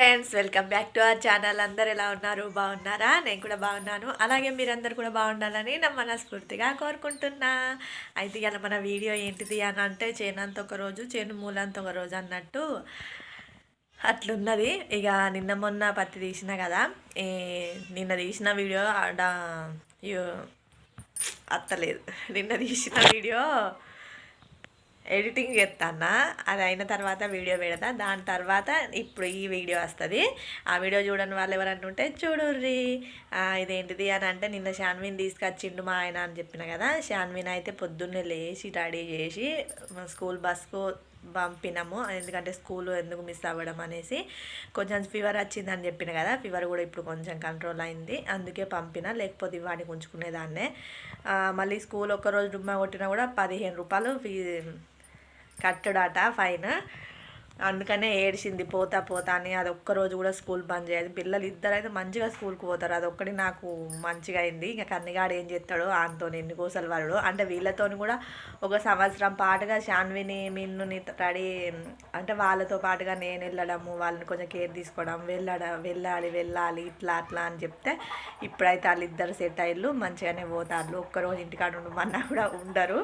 Friends, welcome back to our channel. అందరు ఎలా ఉన్నారు? బాగున్నారా? నేను కూడా బాగున్నాను. అలాగే మీరందరూ కూడా బాగుండాలని నా మనస్ఫూర్తిగా కోరుకుంటున్నా. అయితే ఇలా మన వీడియో ఏంటిది అని అంటే, చేనంత ఒక రోజు చేను మూలంత ఒక రోజు అన్నట్టు అట్లున్నది. ఇక నిన్న మొన్న పత్తి తీసిన కదా, నిన్న తీసిన వీడియో అత్తలేదు. నిన్న తీసిన వీడియో ఎడిటింగ్ చేస్తానా, అది అయిన తర్వాత వీడియో పెడతా. దాని తర్వాత ఇప్పుడు ఈ వీడియో వస్తుంది. ఆ వీడియో చూడని వాళ్ళు ఎవరన్నా ఉంటే చూడుర్రి. ఇదేంటిది అని అంటే, నిన్న షాన్విన్ తీసుకొచ్చిండు మా ఆయన అని చెప్పిన కదా. షాన్విన్ అయితే పొద్దున్నే లేచి రెడీ చేసి స్కూల్ బస్కు పంపినాము. ఎందుకంటే స్కూల్ ఎందుకు మిస్ అవ్వడం అనేసి. కొంచెం ఫీవర్ వచ్చిందని చెప్పిన కదా, ఫీవర్ కూడా ఇప్పుడు కొంచెం కంట్రోల్ అయింది, అందుకే పంపిన. లేకపోతే వాడిని ఉంచుకునేదాన్నే. మళ్ళీ స్కూల్ ఒక్కరోజు డుమ్మా కొట్టినా కూడా 15 రూపాయలు కట్టడాట ఫైన్. అందుకనే ఏడిచింది పోతా పోతా అని. అది ఒక్కరోజు కూడా స్కూల్ బంద్ చేయదు. పిల్లలు ఇద్దరైతే మంచిగా స్కూల్కి పోతారు. అదొక్కటి నాకు మంచిగా అయింది. ఇంకా కన్నిగాడు ఏం చేస్తాడు ఆంతో ఎన్ని కోసలు వాడు అంటే, వీళ్ళతో కూడా ఒక సంవత్సరం పాటుగా షాన్విని మిన్నుని రెడీ అంటే వాళ్ళతో పాటుగా నేను వెళ్ళడము, వాళ్ళని కొంచెం కేర్ తీసుకోవడం, వెళ్ళాలి ఇట్లా అట్లా అని చెప్తే, ఇప్పుడైతే వాళ్ళిద్దరు సెట్ అయ్యిళ్ళు మంచిగానే పోతారు. ఒక్కరోజు ఇంటికాడ ఉండమన్నా కూడా ఉండరు.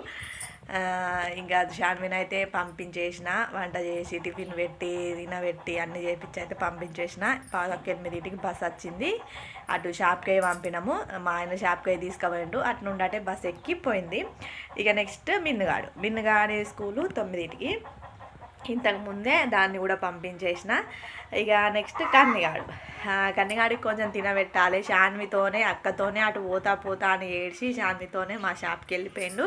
ఇంకా షాన్విన్ అయితే పంపించేసిన, వంట చేసి టిఫిన్ పెట్టి తినబెట్టి అన్నీ చేపించి అయితే పంపించేసిన. 8:30కి బస్ వచ్చింది. అటు షాప్కి పంపినాము. మా ఆయన షాప్కి తీసుకుపోయిండు. అటు నుండి అంటే బస్ ఎక్కిపోయింది. ఇక నెక్స్ట్ మిన్నుగాడి స్కూలు 9కి. ఇంతకుముందే దాన్ని కూడా పంపించేసిన. ఇక నెక్స్ట్ కన్నిగాడికి కొంచెం తినబెట్టాలి. షాన్వితోనే అక్కతోనే అటు పోతా అని ఏడ్చి షాన్వితోనే మా షాప్కి వెళ్ళిపోయిండు.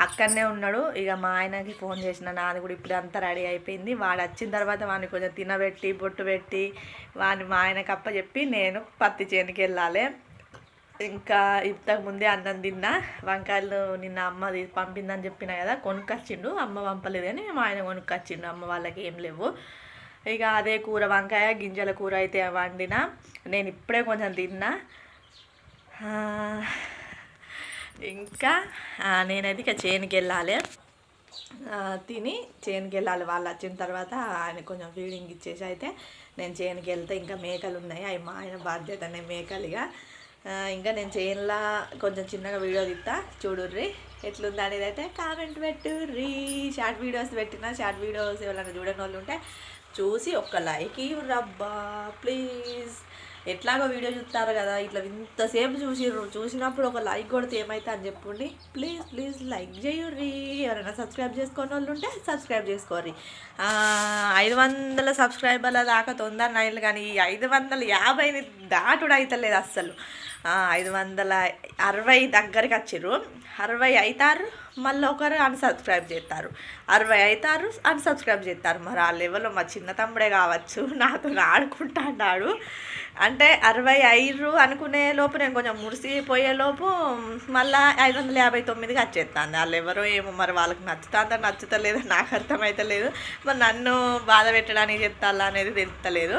అక్కడనే ఉన్నాడు. ఇక మా ఆయనకి ఫోన్ చేసిన, నాది కూడా ఇప్పుడు అంతా రెడీ అయిపోయింది. వాడు వచ్చిన తర్వాత వాడిని కొంచెం తినబెట్టి బొట్టు పెట్టి వాడిని మా ఆయనకి అప్పచెప్పి నేను పత్తి చేనుకి వెళ్ళాలి. ఇంకా ఇంతకుముందే అన్నం తిన్నా. వంకాయలు నిన్న అమ్మ పంపిందని చెప్పిన కదా, కొనుక్కొచ్చిండు. అమ్మ పంపలేదు కానీ మా ఆయన కొనుక్కొచ్చిండు. అమ్మ వాళ్ళకి ఏం లేవు. ఇక అదే కూర, వంకాయ గింజల కూర అయితే వండిన. నేను ఇప్పుడే కొంచెం తిన్నా. ఇంకా నేనైతే ఇక చేనుకి వెళ్ళాలి. తిని చేనుకి వెళ్ళాలి. వాళ్ళు వచ్చిన తర్వాత ఆయన కొంచెం ఫీడింగ్ ఇచ్చేసి అయితే నేను చేనుకి వెళ్తే, ఇంకా మేకలు ఉన్నాయి, అవి మా ఆయన బాధ్యతనే మేకలుగా. ఇంకా నేను చేనులా కొంచెం చిన్నగా వీడియో తీస్తా, చూడుర్రి ఎట్లుంది అనేది. అయితే కామెంట్ పెట్టుర్రి. షార్ట్ వీడియోస్ పెట్టిన, షార్ట్ వీడియోస్ ఎవరైనా చూడని వాళ్ళు ఉంటే చూసి ఒక్క లైక్ ఇవ్వరబ్బా ప్లీజ్. ఎట్లాగో వీడియో చూస్తారు కదా, ఇట్లా ఇంతసేపు చూసినప్పుడు ఒక లైక్ కొడితే ఏమైతే అని చెప్పండి. ప్లీజ్ లైక్ చేయుర్రి. ఎవరైనా సబ్స్క్రైబ్ చేసుకునే వాళ్ళు ఉంటే సబ్స్క్రైబ్ చేసుకోర్రి. 500 సబ్స్క్రైబర్ల దాకా తొందరనైలు, కానీ 550ని దాటుడు అవుతలేదు అస్సలు. 560 దగ్గరికి వచ్చిర్రు. 60 అవుతారు, మళ్ళీ ఒకరు అన్సబ్స్క్రైబ్ చేస్తారు. 60 అవుతారు, అన్సబ్స్క్రైబ్ చేస్తారు. మరి ఆ లెవెల్లో మా చిన్న తమ్ముడే కావచ్చు, నాతో ఆడుకుంటాడు. అంటే 60 అయ్యారు అనుకునే లోపు నేను కొంచెం మురిసిపోయేలోపు మళ్ళీ 559కి వచ్చేస్తాను. వాళ్ళు ఎవరో ఏమో, మరి వాళ్ళకి నచ్చుతలేదో నాకు అర్థమవుతలేదు. మరి నన్ను బాధ పెట్టడానికి చెప్తాలా అనేది తెలుస్తలేదు.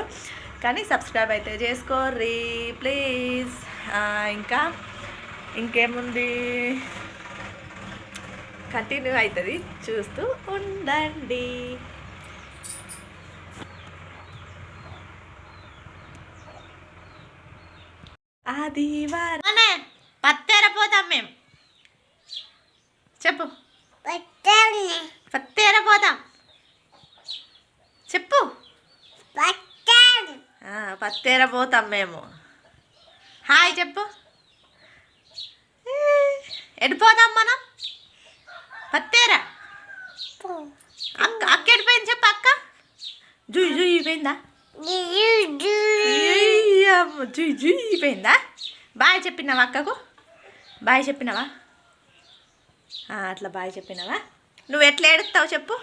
కానీ సబ్స్క్రైబ్ అయితే చేసుకోర్రి ప్లీజ్. ఇంకేముంది, కంటిన్యూ అవుతుంది, చూస్తూ ఉండండి. ఆదివారం పత్తేరపోతాం మేము. చెప్పు, పత్తేరపోతాం చెప్పు. పత్తేరపోతాం మేము. హాయ్ చెప్పు. ఎడిపోతాం మనం? పత్తేరా. అక్క ఎడిపోయింది చెప్పు. అక్క జుయ్ అయిపోయిందా? జుయ్ అయిపోయిందా? బాయ్ చెప్పినావా అక్కకు? బాయ్ చెప్పినావా? అట్లా బాయ్ చెప్పినావా? నువ్వు ఎట్లా ఏడుస్తావు చెప్పు.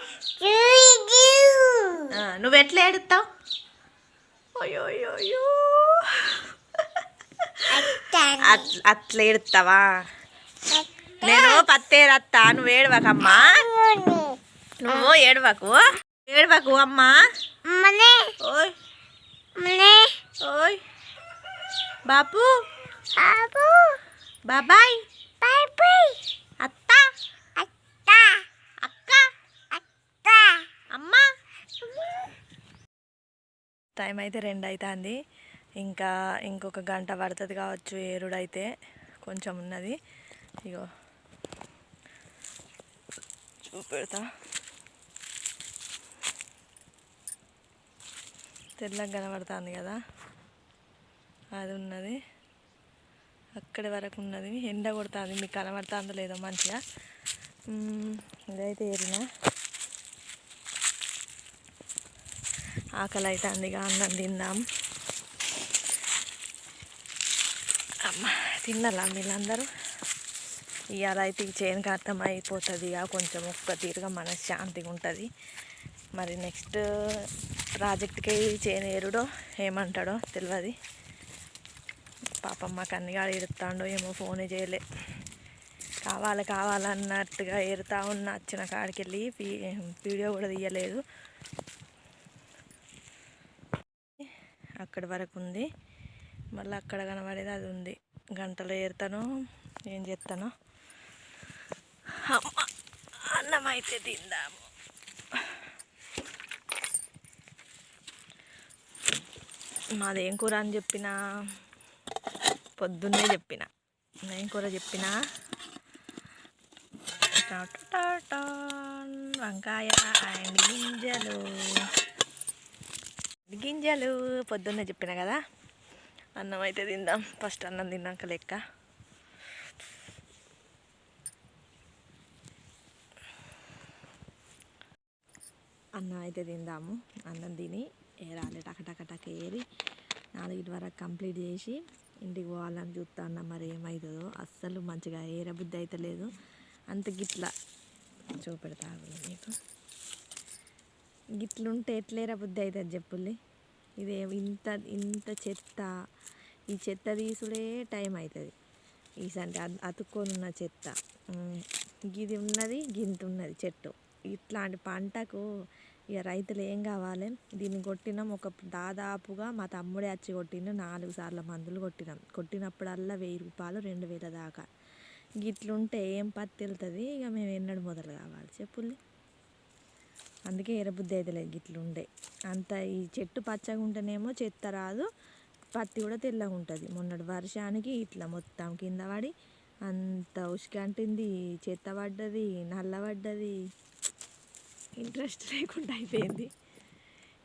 నువ్వు ఎట్లా ఏడుస్తావు? అయ్యో అట్లా ఏడుస్తావా? నేను పత్తేరత్తా, నువ్వు ఏడవకమ్మా. నువ్వు ఏడవకు అమ్మా. ఓయ్ ఓయ్ బాపు బాబాయ్ అత్త అక్క అమ్మ. టైం అయితే 2 అవుతుంది. ఇంకా ఇంకొక గంట పడుతుంది కావచ్చు ఏరుడైతే. కొంచెం ఉన్నది, ఇగో చూపెడతా. తెల్లగా కనబడుతుంది కదా, అది ఉన్నది అక్కడి వరకు ఉన్నది. ఎండ కొడుతుంది, మీకు కనబడుతుందో లేదో మంచిగా. ఇదైతే ఏరిన ఆకలి అవుతుంది, ఇక అన్నం తిందాం. అమ్మ తిన్నాలా వీళ్ళందరూ? ఇవాళ అయితే ఈ చేనుకి అర్థం అయిపోతుంది, ఇక కొంచెం ఒక్క తీరుగా మనశ్శాంతిగా ఉంటుంది. మరి నెక్స్ట్ ప్రాజెక్ట్కి చేను ఏరుడో ఏమంటాడో తెలియదు. పాపం మా కన్నిగాడు ఏడుతాడో ఏమో, ఫోనే చేయలే. కావాలన్నట్టుగా ఏరుతా ఉన్న వచ్చిన కాడికి వెళ్ళి వీడియో కూడా తీయలేదు. అక్కడి వరకు ఉంది, మళ్ళీ అక్కడ కనబడేది అది ఉంది. గంటలో ఏరుతాను, ఏం చేస్తాను. అమ్మ అన్నం అయితే తిందాము. మాదేం కూర అని చెప్పిన, పొద్దున్నే చెప్పిన. ఏం కూర చెప్పిన? వంకాయ అండ్ గింజలు పొద్దున్నే చెప్పిన కదా. అన్నం అయితే తిందాం. ఫస్ట్ అన్నం తిన్నాక లెక్క. అన్నం అయితే తిందాము. అన్నం తిని ఏరాలి, టకటక ఏరి 4 వరకు కంప్లీట్ చేసి ఇంటికి పోవాలని చూస్తా అన్న. మరి ఏమవుతుందో అస్సలు మంచిగా ఏరబుద్ధి అయితే లేదు. అంత గిట్లా చూపెడతా మీకు. గిట్లుంటే ఎట్లేరా బుద్ధి అవుతుంది చెప్పుల్లి. ఇదే ఇంత చెత్త, ఈ చెత్త తీసుడే టైం అవుతుంది. ఈసంటే అతుక్కొని ఉన్న చెత్త గిది ఉన్నది, గింత ఉన్నది చెట్టు. ఇట్లాంటి పంటకు ఇక రైతులు ఏం కావాలి? దీన్ని కొట్టినాం దాదాపుగా మా తమ్ముడే వచ్చి కొట్టిండు. 4 సార్లు మందులు కొట్టినప్పుడల్లా 1000 రూపాయలు 2000 దాకా. గిట్లుంటే ఏం పత్తి వెళ్తుంది? ఇక మేము ఎన్నడు మొదలు కావాలి చెప్పుల్లి. అందుకే ఎరబుద్ధి అయితే లేదు గిట్లుండే. అంత ఈ చెట్టు పచ్చగా ఉంటేనేమో చెత్త రాదు, పత్తి కూడా తెల్లగా ఉంటుంది. మొన్నటి వర్షానికి ఇట్లా మొత్తం కింద పడి అంత ఉసుక అంటింది, చెత్త పడ్డది, నల్ల పడ్డది. ఇంట్రెస్ట్ లేకుండా అయిపోయింది.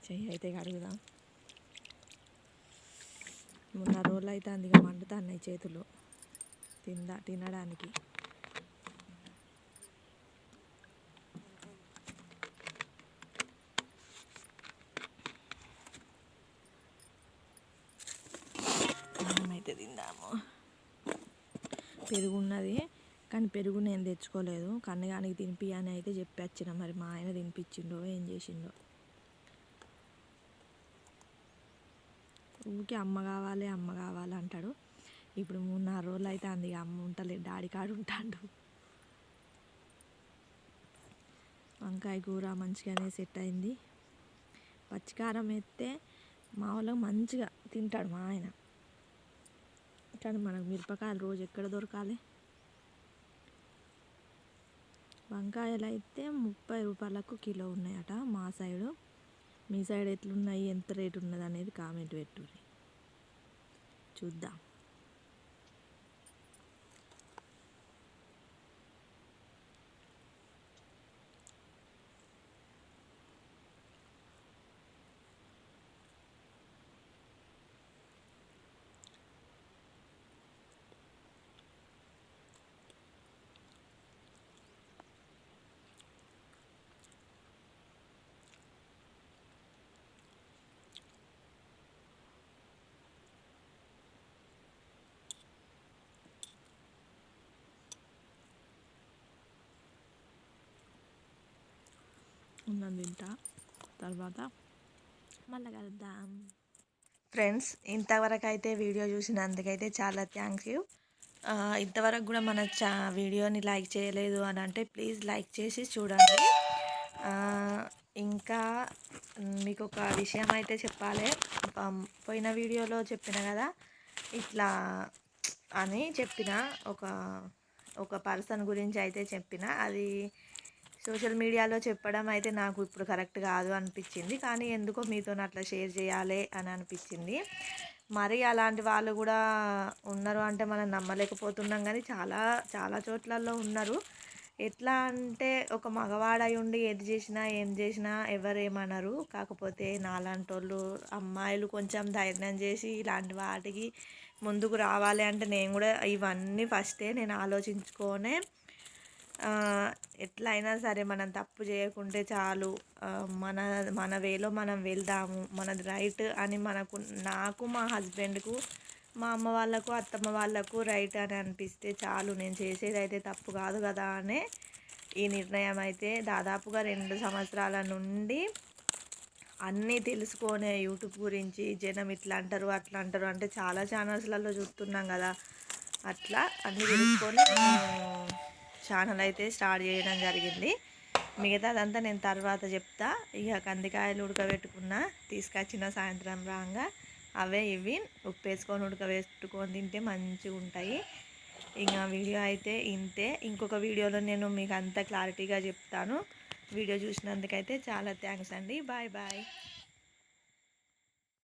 చెయ్యి అయితే కడుగుదాం. 3 రోజులు అయితే అందుకే మండుతున్నాయి చేతులు తినడానికి. అయితే తిందాము. పెరుగు ఉన్నది, కానీ పెరుగు నేను తెచ్చుకోలేదు. కన్నగానికి తినిపి అని అయితే చెప్పి వచ్చిన. మరి మా ఆయన తినిపించిండో ఏం చేసిండో. ఊరికే అమ్మ కావాలి అంటాడు. ఇప్పుడు 3-4 రోజులు అయితే అంది అమ్మ ఉంటలేదు, డాడీ కాడు ఉంటాడు. వంకాయ కూర మంచిగానే సెట్ అయింది. పచ్చికారం వేస్తే మా వాళ్ళకి మంచిగా తింటాడు మా ఆయన. కానీ మనకు మిరపకాయలు రోజు ఎక్కడ దొరకాలి? వంకాయలు అయితే 30 రూపాయలకు కిలో ఉన్నాయట మా సైడు. మీ సైడ్ ఎట్లున్నాయి, ఎంత రేటు ఉన్నది అనేది కామెంట్ పెట్టుర్రి, చూద్దాం. ఉన్నది తింటా, తర్వాత మళ్ళీ కలుద్దాం. ఫ్రెండ్స్, ఇంతవరకు అయితే వీడియో చూసినందుకైతే చాలా థ్యాంక్స్ యూ. ఇంతవరకు కూడా మన వీడియోని లైక్ చేయలేదు అని అంటే ప్లీజ్ లైక్ చేసి చూడండి. ఇంకా మీకు ఒక విషయం అయితే చెప్పాలి. పోయిన వీడియోలో చెప్పిన కదా, ఇట్లా అని చెప్పిన ఒక పర్సన్ గురించి అయితే చెప్పిన. అది సోషల్ మీడియాలో చెప్పడం అయితే నాకు ఇప్పుడు కరెక్ట్ కాదు అనిపించింది. కానీ ఎందుకో మీతో అట్లా షేర్ చేయాలి అని అనిపించింది. మరి అలాంటి వాళ్ళు కూడా ఉన్నారు అంటే మనం నమ్మలేకపోతున్నాం, కానీ చాలా చాలా చోట్లలో ఉన్నారు. ఎట్లా అంటే ఒక మగవాడై ఉండి ఏది చేసినా ఏం చేసినా ఎవరేమనరు. కాకపోతే నాలాంటోళ్ళు అమ్మాయిలు కొంచెం ధైర్యం చేసి ఇలాంటి వాటికి ముందుకు రావాలి అంటే నేను కూడా ఇవన్నీ ఫస్టే నేను ఆలోచించుకొనే ఎట్లయినా సరే మనం తప్పు చేయకుంటే చాలు, మన మన వేలో మనం వెళ్దాము, మనది రైట్ అని నాకు మా హస్బెండ్కు మా అమ్మ వాళ్ళకు అత్తమ్మ వాళ్ళకు రైట్ అని అనిపిస్తే చాలు, నేను చేసేది అయితే తప్పు కాదు కదా అనే ఈ నిర్ణయం అయితే దాదాపుగా 2 సంవత్సరాల నుండి అన్నీ తెలుసుకొనే యూట్యూబ్ గురించి జనం ఇట్లా అంటారు అట్లా అంటారు అంటే చాలా ఛానల్స్లలో చూస్తున్నాం కదా, అట్లా అన్నీ తెలుసుకొని ఛానల్ అయితే స్టార్ట్ చేయడం జరిగింది. మిగతాదంతా నేను తర్వాత చెప్తా. ఇక కందికాయలు ఉడకబెట్టుకున్న తీసుకొచ్చిన సాయంత్రం రాగా అవే ఇవి ఉప్పేసుకొని ఉడకబెట్టుకొని తింటే మంచిగా ఉంటాయి. ఇంకా వీడియో అయితే ఇంతే. ఇంకొక వీడియోలో నేను మీకు అంత క్లారిటీగా చెప్తాను. వీడియో చూసినందుకైతే చాలా థ్యాంక్స్ అండి. Bye bye.